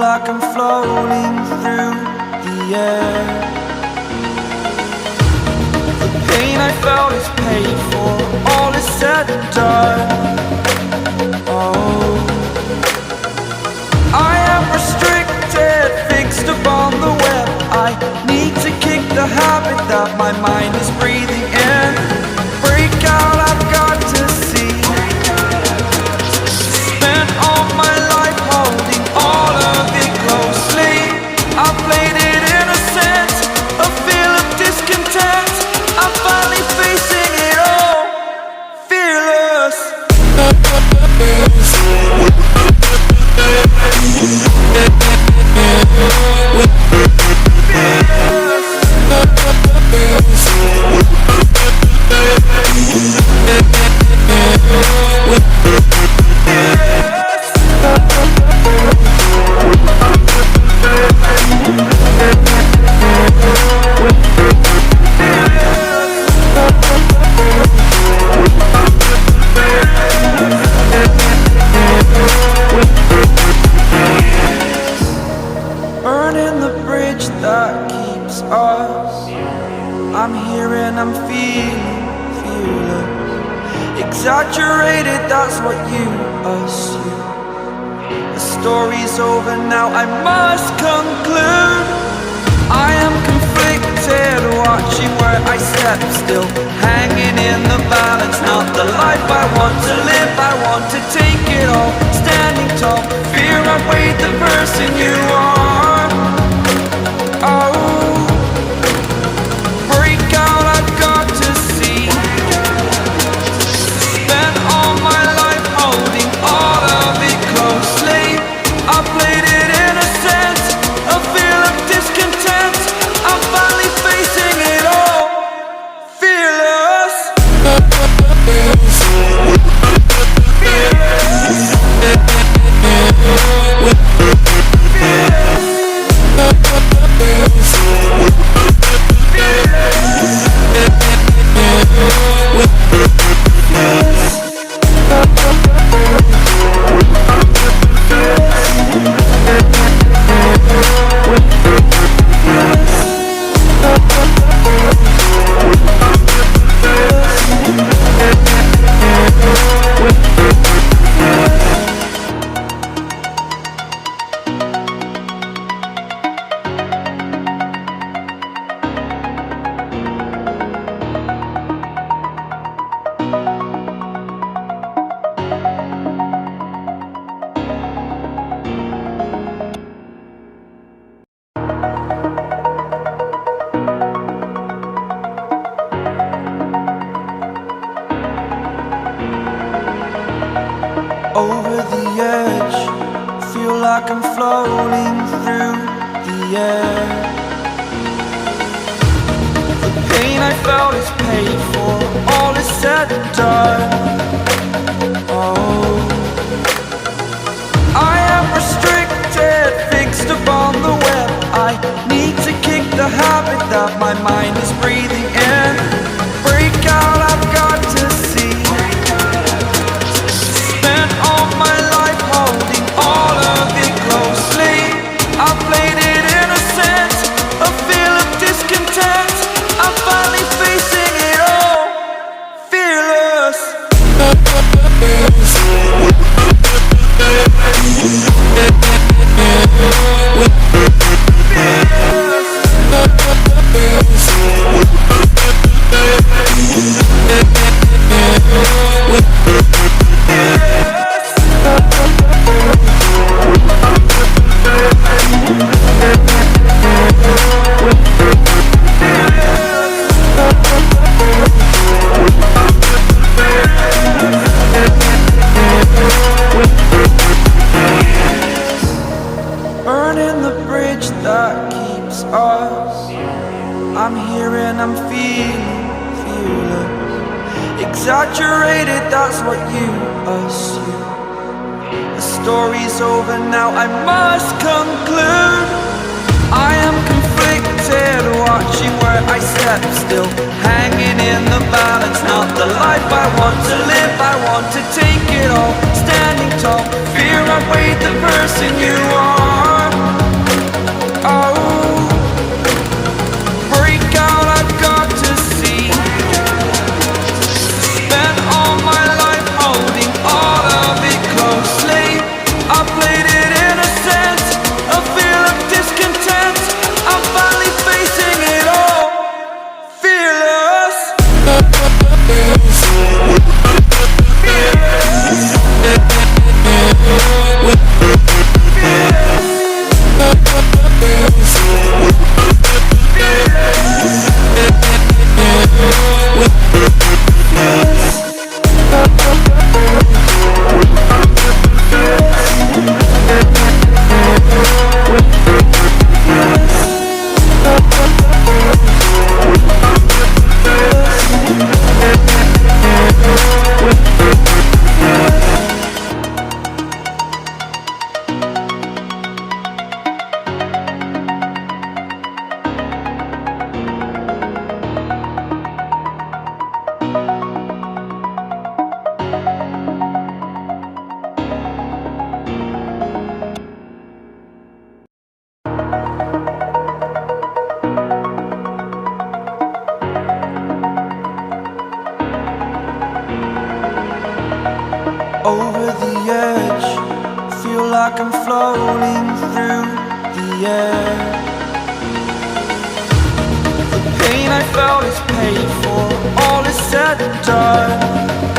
like I'm floating through the air. The pain I felt is paid for, all is said and done. Oh, I am restricted, fixed upon the web. I need to kick the habit that my mind is breathing in. Break out, I've got to see. Spent all my life holding all of it closely. I played it innocent, a feel of discontent. I'm finally facing it all, fearless. Burning the bridge that keeps us. I'm here and I'm feeling fearless. Exaggerated, that's what you assume. The story's over now, I must conclude. I am conflicted, watching where I step still, hanging in the balance. Not the life I want to live, I want to take it all. Standing tall, fear outweighed the person you are. Oh, break out, I've got to see. Spent all my life holding all of it closely. I played it innocent, a feel of discontent. I'm finally facing it all, fearless. Over the edge, feel like I'm floating through the air. The pain I felt is paid for, all is said and done. Oh, I am restricted, fixed upon the web. I need to kick the habit that my mind is breathing in. Break out, I've got to see. Spent all my life holding all of it closely. I played it innocent, a feel of discontent. I'm finally facing it all, fearless. Burning the bridge that keeps us. I'm here and I'm feeling fearless. Exaggerated, that's what you assume. The story's over now, I must conclude. I am conflicted, watching where I step still, hanging in the balance. Not the life I want to live, I want to take it all. Standing tall, fear outweighed the person you are. like I'm floating through the air. The pain I felt is paid for, all is said and done.